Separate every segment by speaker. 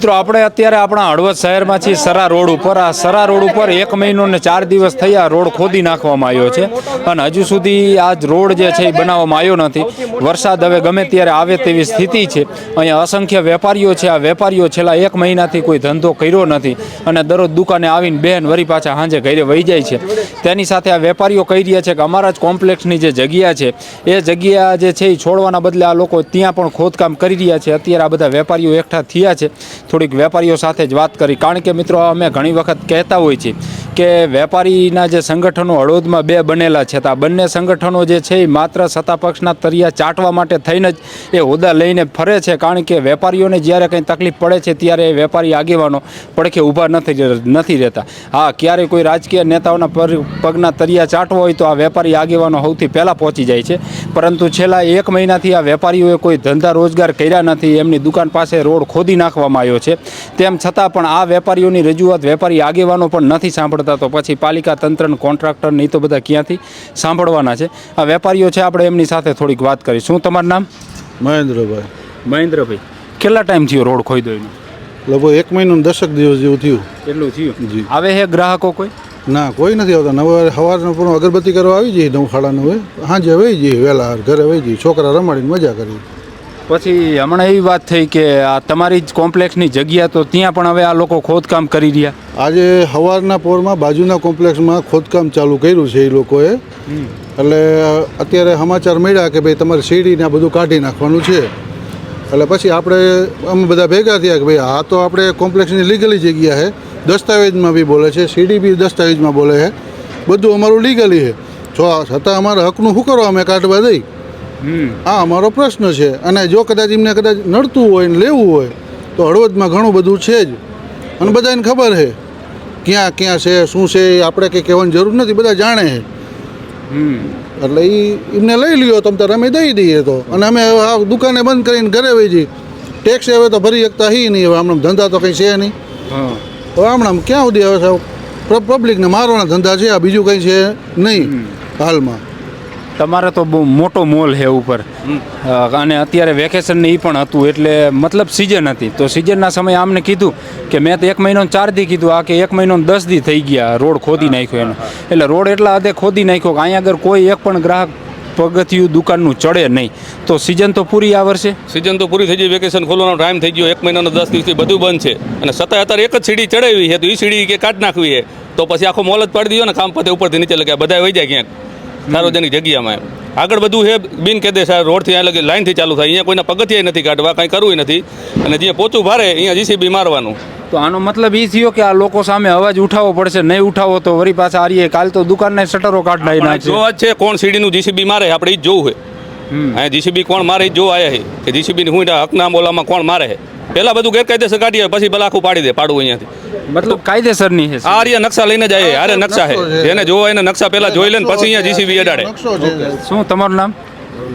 Speaker 1: મિત્રો આપણે અત્યારે આપણા હળવદ શહેરમાં છીએ સરા રોડ ઉપર. આ સરા રોડ ઉપર 1 મહિનો ને 4 દિવસ થયા રોડ ખોદી નાખવામાં આવ્યો છે અને હજુ સુધી આ રોડ જે છે એ બનાવવામાં આવ્યો નથી. વરસાદ હવે ગમે ત્યારે આવે તેવી સ્થિતિ છે. અહીંયા અસંખ્ય વેપારીઓ છે. આ વેપારીઓ છેલ્લા 1 મહિનાથી કોઈ ધંધો કર્યો નથી અને દરરોજ દુકાને આવીને બહેન વરી પાછા સાંજે ઘરે વહી જાય છે. તેની સાથે આ વેપારીઓ કહી રહ્યા છે કે અમારા જ કોમ્પ્લેક્સની જે જગ્યા છે એ જગ્યા જે છે એ છોડવાના બદલે આ લોકો ત્યાં પણ ખોદકામ કરી રહ્યા છે. અત્યારે આ બધા વેપારીઓ એકઠા થયા છે. થોડીક વેપારીઓ સાથે જ વાત કરી, કારણ કે મિત્રો અમે ઘણી વખત કહેતા હોય છે કે વેપારીના જે સંગઠનો હળવદમાં 2 બનેલા છે, આ બંને સંગઠનો જે છે એ માત્ર સત્તા પક્ષના તરિયા ચાટવા માટે થઈને જ એ હોદ્દા લઈને ફરે છે. કારણ કે વેપારીઓને જ્યારે કંઈ તકલીફ પડે છે ત્યારે એ વેપારી આગેવાનો પડખે ઊભા નથી રહેતા. હા, ક્યારેય કોઈ રાજકીય નેતાઓના પગના તરિયા ચાટવા હોય તો આ વેપારી આગેવાનો સૌથી પહેલાં પહોંચી જાય છે. પરંતુ છેલ્લા 1 મહિનાથી આ વેપારીઓએ કોઈ ધંધા રોજગાર કર્યા નથી. એમની દુકાન પાસે રોડ ખોદી નાખવામાં આવ્યો છે. તેમ છતાં પણ આ વેપારીઓની રજૂઆત વેપારી આગેવાનો પણ નથી સાંભળતા, તો પછી પાલિકા તંત્ર, કોન્ટ્રાક્ટર નહીં તો બધા ક્યાંથી સાંભળવાના છે. આ વેપારીઓ છે, આપણે એમની સાથે થોડીક વાત કરી. શું તમારું નામ?
Speaker 2: મહેન્દ્રભાઈ.
Speaker 1: મહેન્દ્રભાઈ, કેટલા ટાઈમ થયો રોડ ખોદ્યો એનો?
Speaker 2: લગભગ 1 મહિનો 10 દિવસ જેવું થયું.
Speaker 1: એટલું થયું?
Speaker 2: જી.
Speaker 1: આવે છે ગ્રાહકો કોઈ?
Speaker 2: ના, કોઈ નથી આવતા. 9 સવારનો પણ અગરબત્તી કરવા આવી જઈએ, 9 સાડા 9 સાંજે વહી જઈએ, વહેલા ઘરે વહી જઈએ, છોકરા રમાડીને મજા કરી.
Speaker 1: પછી હમણાં એવી વાત થઈ કે આ તમારી જ કોમ્પ્લેક્સની જગ્યા, તો ત્યાં પણ હવે આ લોકો ખોદકામ કરી રહ્યા.
Speaker 2: આજે સવારના પોરમાં બાજુના કોમ્પ્લેક્સમાં ખોદકામ ચાલુ કર્યું છે એ લોકોએ. એટલે અત્યારે સમાચાર મળ્યા કે ભાઈ તમારે સીડીને આ બધું કાઢી નાખવાનું છે. એટલે પછી અમે બધા ભેગા થયા કે ભાઈ આ તો આપણે કોમ્પ્લેક્સની લીગલી જગ્યા છે, દસ્તાવેજમાં બી બોલે છે, સીડી બી દસ્તાવેજમાં બોલે છે, બધું અમારું લીગલી છે. છતાં અમારા હકનું શું કરો અમે કાઢવા દઈ? આ અમારો પ્રશ્ન છે. અને જો કદાચ એમને નડતું હોય ને લેવું હોય તો હળવદમાં ઘણું બધું છે જ અને બધાને ખબર છે ક્યાં ક્યાં છે, શું છે. આપણે કંઈ કહેવાની જરૂર નથી, બધા જાણે છે. એટલે એમને લઈ લ્યો તમે તારે અમે દઈ દઈએ તો. અને અમે આ દુકાને બંધ કરીને ઘરે વહી જઈએ. ટેક્સ હવે તો ભરી શકતા હી નહીં. હવે હમણાં ધંધા તો કંઈ છે નહીં. હવે હમણાં ક્યાં સુધી હવે પબ્લિકને મારવાના ધંધા છે, આ બીજું કંઈ છે નહીં હાલમાં.
Speaker 1: તમારે તો બહુ મોટો મોલ છે ઉપર અને અત્યારે વેકેશન એ પણ હતું, એટલે મતલબ સિઝન હતી. તો સિઝનના સમયે આમને કીધું કે મેં તો 1 મહિનો 4 દી કીધું, આ કે 1 મહિનો 10 દી થઈ ગયા રોડ ખોદી નાખ્યો એનો. એટલે રોડ એટલા હદે ખોદી નાખ્યો કે અહીંયા આગળ કોઈ એક પણ ગ્રાહક પગથિયું દુકાનનું ચડે નહીં. તો સિઝન તો પૂરી આ વર્ષે?
Speaker 3: સિઝન તો પૂરી થઈ ગઈ, વેકેશન ખોલવાનો ટાઈમ થઈ ગયો. 1 મહિનાનો 10 દિવસથી બધું બંધ છે અને છતાં અત્યારે એક જ સીડી ચડાવી છે, તો એ સીડી કે કાઢ નાખવી છે તો પછી આખો મોલ જ પાડી દીધો ને. કામ પતે ઉપરથી નીચે લગ્યા બધા વહી જાય ક્યાંક સાર્વજનિક જગ્યામાં. આગળ બધું છે બિનકાયદેસર રોડથી અહીંયા લગી લાઈનથી ચાલુ થાય. અહીંયા કોઈના પગથિયા નથી કાઢવા, કાંઈ કરવું નથી. અને જે પોચું ભારે અહીંયા જીસીબી મારવાનું.
Speaker 1: તો આનો મતલબ એ થયો કે આ લોકો સામે અવાજ ઉઠાવવો પડશે. નહીં ઉઠાવો તો વળી પાછા આરીએ કાલ તો દુકાનના શટરો કાઢી નાખે.
Speaker 3: જોવા જ છે કોણ સીડીનું જીસીબી મારે, આપણે એ જ જોવું છે. અહીંયા જીસીબી કોણ મારે એ જોવા આવ્યા છે કે જીસીબીની હું હકના બોલામાં કોણ મારે છે. પહેલાં બધું ગેરકાયદેસર કાઢીએ, પછી ભલા આખું પાડી દે પાડવું અહીંયાથી.
Speaker 1: મતલબ કાયદેસરની છે.
Speaker 3: આ રહ્યા નકશા લઈને જાય, આરે નકશા છે, જેને જોવા એને નકશા પહેલા જોઈ લે ને પછી અહીંયા જીસીબી અડાડે.
Speaker 1: શું તમારું નામ?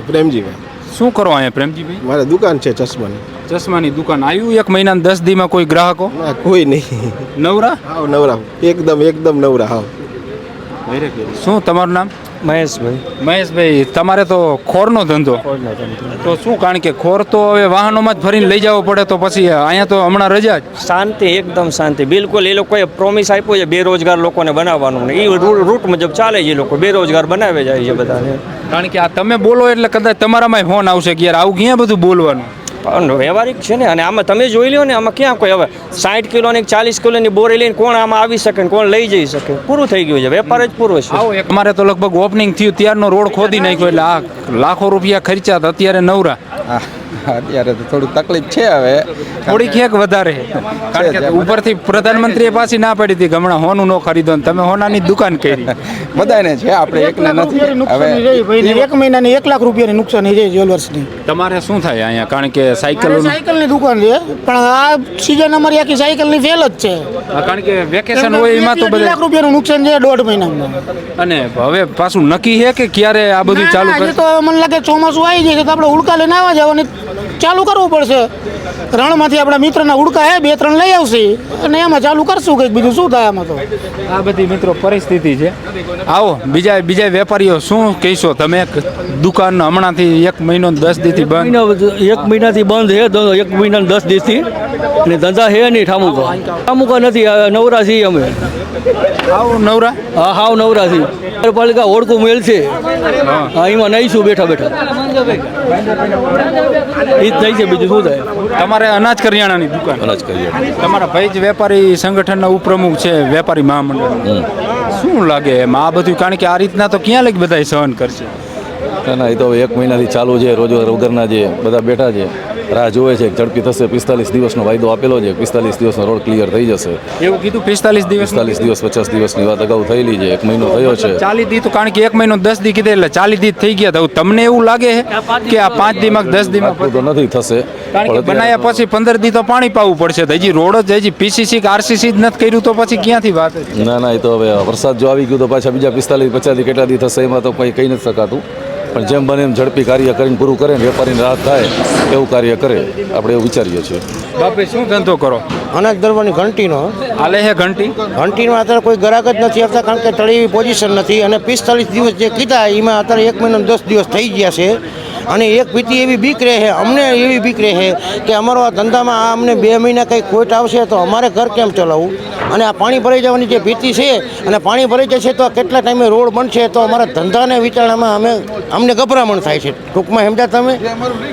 Speaker 4: પ્રેમજીભાઈ.
Speaker 1: શું કરો અહીંયા પ્રેમજીભાઈ?
Speaker 4: મારે દુકાન છે ચશ્માની.
Speaker 1: ચશ્માની દુકાન. આવ્યું 1 મહિના 10 દીમાં કોઈ ગ્રાહકો?
Speaker 4: ના, કોઈ નહીં.
Speaker 1: નવરા?
Speaker 4: હાવ નવરા, એકદમ નવરા. હાવ.
Speaker 1: શું તમારું નામ?
Speaker 5: મહેશભાઈ.
Speaker 1: મહેશભાઈ, તમારે તો ખોરનો ધંધો. તો શું, કારણ કે ખોર તો હવે વાહનોમાં જ ફરીને લઈ જવો પડે, તો પછી અહીંયા તો હમણાં રજા જ.
Speaker 5: શાંતિ, એકદમ શાંતિ. બિલકુલ. એ લોકોએ પ્રોમિસ આપ્યો છે બેરોજગાર લોકોને બનાવવાનું, ને એ રૂટ મુજબ ચાલે છે. એ લોકો બેરોજગાર બનાવે જાય છે બધાને.
Speaker 1: કારણ કે આ તમે બોલો એટલે કદાચ તમારામાં ફોન આવશે કે યાર આવું ક્યાં બધું બોલવાનું.
Speaker 5: પણ વ્યવહારિક છે ને. અને આમાં તમે જોઈ લો ને, આમાં ક્યાં કોઈ હવે 60 કિલોની 40 કિલોની બોરી લઈને કોણ આમાં આવી શકે ને કોણ લઈ જઈ શકે? પૂરું થઈ ગયું છે, વેપાર જ પૂરો છે.
Speaker 1: આવો અમારે તો લગભગ ઓપનિંગ થયું ત્યારનો રોડ ખોદી નાખ્યો, એટલે આ લાખો રૂપિયા ખર્ચા તો અત્યારે નવરા.
Speaker 4: અત્યારે તો થોડું તકલીફ છે હવે,
Speaker 1: થોડી ક્યાંક વધારે. કારણ કે ઉપરથી પ્રધાનમંત્રીએ પાછી ના પાડી હતી કે હમણાં હોનું ન ખરીદો, તમે હોનાની દુકાન કરી.
Speaker 4: બધાને છે, આપણે એકને નથી. હવે
Speaker 6: 1 મહિનાની 1 લાખ રૂપિયાની નુકસાની છે જ્વેલર્સની.
Speaker 1: તમારે શું થાય અહીંયા? કારણ કે
Speaker 6: સાયકલની દુકાન છે, પણ આ સિઝન અમારી આખી સાયકલની ફેલ જ છે.
Speaker 1: કારણ કે વેકેશન હોય એમાં તો
Speaker 6: 2 લાખ રૂપિયાનું નુકસાન છે 1.5 મહિનામાં.
Speaker 1: અને હવે પાછું નક્કી છે કે ક્યારે આ બધું ચાલુ કરે?
Speaker 6: તો મને લાગે ચોમાસું આવી જાય તો આપણે ઉડકા લઈને આવવા જવાની ચાલુ કરવું પડશે. રણમાંથી આપણા મિત્રના ઉડકા હે 2-3 લઈ આવશે અને એમાં ચાલુ કરશું કંઈક. બીજું શું થાય આમાં? તો આ
Speaker 1: બધી મિત્રો પરિસ્થિતિ છે. આવો બીજા વેપારીઓ શું કહીશો તમે? દુકાન હમણાંથી 1 મહિનો ને 10 દીથી બંધ.
Speaker 7: એક મહિનાથી બંધ છે 1 મહિના 10 દિવસથી અને ધંધા છે નહીં ઠામુકા નથી નવરા છીએ અમે
Speaker 1: આવો નવરા.
Speaker 7: હા હાવ નવરા છીએ નગરપાલિકા ઓળખું મેલ છે હા એમાં નહીશું બેઠા બેઠા એ જ નહીં છે બીજું શું થાય
Speaker 1: તમારે અનાજ કરિયાણાની દુકાન.
Speaker 3: અનાજ કરીએ
Speaker 1: તમારા ભાઈ જ વેપારી સંગઠનના ઉપપ્રમુખ છે વેપારી મહામંડળ. શું લાગે એમ આ બધું, કારણ કે આ રીતના તો ક્યાં લગી બધા સહન કરશે?
Speaker 8: ના એ તો હવે 1 મહિનાથી ચાલુ છે. રોજગાર વગરના જે બધા બેઠા છે રાહ જોવે છે કે ઝડપી થશે. 45 દિવસનો વાયદો આપેલો છે, 45 દિવસનો રોડ ક્લિયર થઈ જશે.
Speaker 1: એવું કીધું 45 દિવસ.
Speaker 8: 45 દિવસ 50 દિવસની વાત અગાઉ થયેલી છે, 1 મહિનો થયો છે.
Speaker 1: 40 દી તો, કારણ કે 1 મહિનો 10 દી કીધે એટલે 40 દી થઈ ગયા. તો તમને એવું લાગે છે કે આ 5 દીમાં 10 દીમાં?
Speaker 8: આટલું તો નથી થશે.
Speaker 1: કારણ કે બનાયા પછી 15 દી તો પાણી પાવું પડશે. તો હજી રોડ જ હજી પીસીસી કે આરસીસી જ નથી કર્યું તો પછી ક્યાંથી વાત?
Speaker 8: ના એ તો હવે વરસાદ જો આવી ગયો તો પાછા બીજા 45 50 દી કેટલા દી થશે એમાં તો કંઈ કહી નથી શકાતું. પણ જેમ બને એમ ઝડપી કાર્ય કરીને પૂરું કરે ને વેપારીને રાહત થાય એવું કાર્ય કરે, આપણે એવું વિચારીએ છીએ.
Speaker 1: બાપે શું ધંધો કરો?
Speaker 9: અનાજ દરવાની ઘંટીનો
Speaker 1: હાલે છે ઘંટી?
Speaker 9: ઘંટીમાં અત્યારે કોઈ ગ્રાહક જ નથી આવતા કારણ કે તળેવી પોઝિશન નથી અને 45 દિવસ જે કીધા એમાં અત્યારે 1 મહિનો 10 દિવસ થઈ ગયા છે. અને એક ભીતિ એવી બીક રહે છે, અમને એવી બીક રહે છે કે અમારો આ ધંધામાં આ અમને 2 મહિના કંઈ ખોટ આવશે તો અમારે ઘર કેમ ચલાવવું? અને આ પાણી ભરાઈ જવાની જે ભીતિ છે અને પાણી ભરાઈ જશે તો કેટલા ટાઈમે રોડ બનશે તો અમારા ધંધાને વિચારણામાં અમને ગભરામણ થાય છે. ટૂંકમાં સમજ્યા તમે?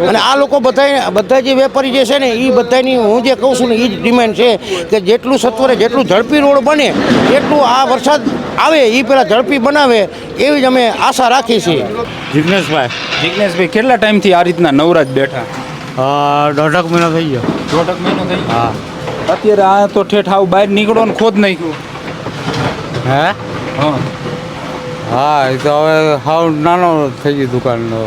Speaker 9: અને આ લોકો બધા જે વેપારી જે છે ને એ બધાની હું જે કહું છું ને એ જ ડિમાન્ડ છે કે જેટલું સત્વરે જેટલું ઝડપી રોડ બને એટલું આ વરસાદ આવે એ પહેલાં ઝડપી બનાવે એવી જ અમે આશા રાખીએ છીએ.
Speaker 1: જિગ્નેશભાઈ કેટલા ટાઈમથી આ રીતના નવરાજ બેઠા?
Speaker 7: 1.5 મહિના થઈ ગયો.
Speaker 1: 1.5 મહિનો થઈ ગયો. અત્યારે આ તો ઠેઠ આવું બહાર નીકળો ને ખોદ નાખ્યું.
Speaker 7: હે
Speaker 1: હા
Speaker 7: હા એ તો હવે હાવ નાનો થઈ ગયો દુકાનનો.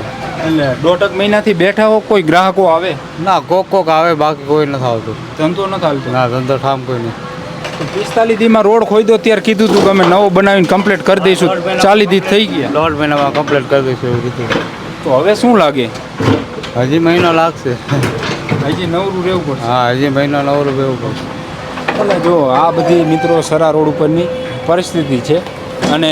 Speaker 1: એટલે 1.5 મહિનાથી બેઠા હો, કોઈ ગ્રાહકો આવે?
Speaker 7: ના કોક આવે બાકી કોઈ નથી આવતું.
Speaker 1: ધંધો નથી હાલતો?
Speaker 7: ના ધંધો ઠામ કોઈ નહીં.
Speaker 1: 45 દીમાં રોડ ખોદ્યો ત્યારે કીધું હતું કે અમે નવો બનાવીને કમ્પ્લીટ કરી દઈશું. 40 દી થઈ ગયા.
Speaker 7: 1.5 મહિનામાં કમ્પ્લીટ કરી દઈશું એવું કીધું.
Speaker 1: તો હવે શું લાગે?
Speaker 7: હજી મહિનો લાગશે.
Speaker 1: હજી નવરું રહેવું પડશે.
Speaker 7: હા હજી મહિનો નવરું બેવું પડશે.
Speaker 1: એટલે જો આ બધી મિત્રો સરા રોડ ઉપરની પરિસ્થિતિ છે અને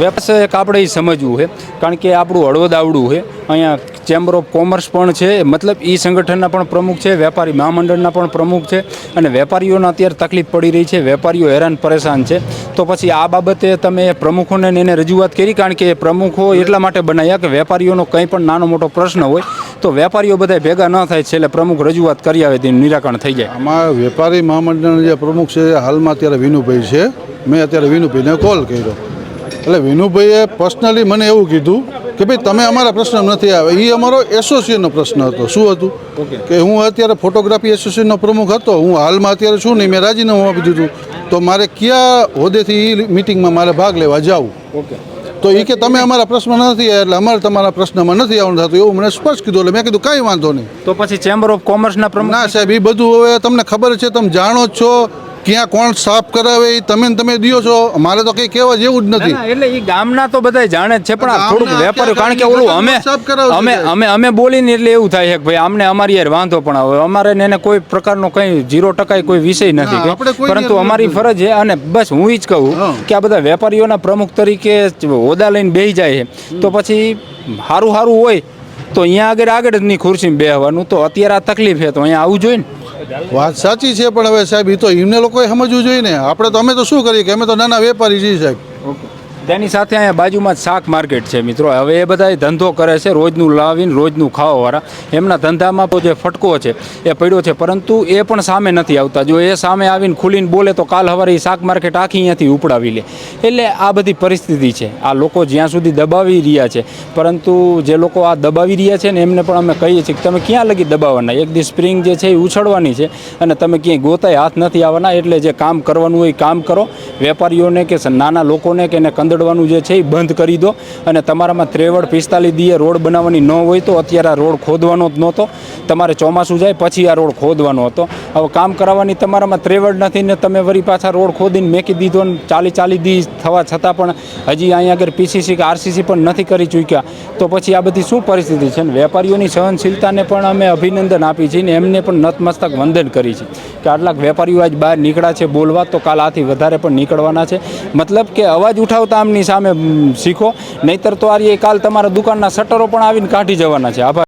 Speaker 1: વ્યવસાય એક આપણે એ સમજવું છે, કારણ કે આપણું હળવદ આવડું છે. અહીંયા ચેમ્બર ઓફ કોમર્સ પણ છે, મતલબ એ સંગઠનના પણ પ્રમુખ છે, વેપારી મહામંડળના પણ પ્રમુખ છે અને વેપારીઓને અત્યારે તકલીફ પડી રહી છે, વેપારીઓ હેરાન પરેશાન છે. તો પછી આ બાબતે તમે પ્રમુખોને એને રજૂઆત કરી? કારણ કે પ્રમુખો એટલા માટે બનાવ્યા કે વેપારીઓનો કંઈ પણ નાનો મોટો પ્રશ્ન હોય તો વેપારીઓ બધા ભેગા ન થાય છે એટલે પ્રમુખ રજૂઆત કરી આવે તેનું નિરાકરણ થઈ જાય.
Speaker 2: આમાં વેપારી મહામંડળના જે પ્રમુખ છે હાલમાં અત્યારે વિનુભાઈ છે. મેં અત્યારે વિનુભાઈને કોલ કર્યો એટલે વિનુભાઈએ પર્સનલી મને એવું કીધું કે ભાઈ તમે અમારા પ્રશ્ન નથી આવે. એ અમારો એસોસિએશનનો પ્રશ્ન હતો. શું હતું કે હું અત્યારે ફોટોગ્રાફી એસોસિએશનનો પ્રમુખ હતો, હું હાલમાં અત્યારે છું નહીં, મેં રાજીનામું આપી દીધું. તો મારે કયા હોદ્દેથી એ મિટિંગમાં મારે ભાગ લેવા જાવું? તો એ કે તમે અમારા પ્રશ્ન નથી એટલે અમારે તમારા પ્રશ્નમાં નથી આવવાનું થતું એવું મને સ્પષ્ટ કીધું. એટલે મેં કીધું કાંઈ વાંધો નહીં.
Speaker 1: તો પછી ચેમ્બર ઓફ કોમર્સના પ્રમુખ?
Speaker 2: ના સાહેબ, એ બધું હવે તમને ખબર છે, તમે જાણો જ છો. ક્યાં કોણ સાફ કરાવે એ તમે દિયો છો, મારે તો કંઈ કહેવા જેવું જ નથી.
Speaker 1: એટલે એ ગામના તો બધા જાણે જ છે પણ આ થોડુંક વેપારી, કારણ કે ઓલું અમે બોલીને એટલે એવું થાય છે કે ભાઈ અમને અમારી યાર વાંધો પણ આવે, અમારે એને કોઈ પ્રકારનો કંઈ 0% કોઈ વિષય નથી, પરંતુ અમારી ફરજ છે. અને બસ હું જ કહું કે આ બધા વેપારીઓના પ્રમુખ તરીકે હોદ્દા લઈને બેસી જાય છે તો પછી સારું હોય તો અહીંયા આગળ જ નહીં ખુરશીમાં બેસવાનું. તો અત્યારે આ તકલીફ છે તો અહીંયા આવવું જોઈએ ને.
Speaker 2: વાત સાચી છે પણ હવે સાહેબ એ તો એમને લોકોએ સમજવું જોઈએ ને. આપણે તો અમે તો શું કરીએ કે અમે તો નાના વેપારી છીએ સાહેબ.
Speaker 1: તેની સાથે અહીંયા બાજુમાં જ શાક માર્કેટ છે મિત્રો. હવે એ બધા ધંધો કરે છે રોજનું લાવીને રોજનું ખાવાવાળા. એમના ધંધામાં તો જે ફટકો છે એ પડ્યો છે, પરંતુ એ પણ સામે નથી આવતા. જો એ સામે આવીને ખુલીને બોલે તો કાલ સવારે એ શાક માર્કેટ આખી અહીંયાથી ઉપડાવી લે. એટલે આ બધી પરિસ્થિતિ છે. આ લોકો જ્યાં સુધી દબાવી રહ્યા છે, પરંતુ જે લોકો આ દબાવી રહ્યા છે ને એમને પણ અમે કહીએ છીએ કે તમે ક્યાં લગી દબાવવાના? એક દી સ્પ્રિંગ જે છે એ ઉછળવાની છે અને તમે ક્યાંય ગોતાય હાથ નથી આવવાના. એટલે જે કામ કરવાનું હોય એ કામ કરો. વેપારીઓને કે નાના લોકોને કે એને કંદડવાનું જે છે એ બંધ કરી દો. અને તમારામાં 43-45 દીએ રોડ બનાવવાની ન હોય તો અત્યારે આ રોડ ખોદવાનો જ નહોતો. તમારે ચોમાસું જાય પછી આ રોડ ખોદવાનો હતો હવે કામ કરાવવાની તમારામાં ત્રેવડ નથી ને તમે વળી પાછા રોડ ખોદીને મેકી દીધો ને 40 દી થવા છતાં પણ હજી અહીંયા આગળ પીસીસી કે આરસીસી પણ નથી કરી ચૂક્યા તો પછી આ બધી શું પરિસ્થિતિ છે ને વેપારીઓની સહનશીલતાને પણ અમે અભિનંદન આપી છીએ ને એમને પણ નતમસ્તક વંદન કરી છે કે આટલાક વેપારીઓ આજ બહાર નીકળ્યા છે બોલવા તો કાલ આથી વધારે પણ નીકળવાના છે મતલબ કે અવાજ ઉઠાવતા આમની સામે શીખો નહીતર તો આ કાલ તમારા દુકાનના શટરો પણ આવીને કાઢી જવાના છે. આભાર.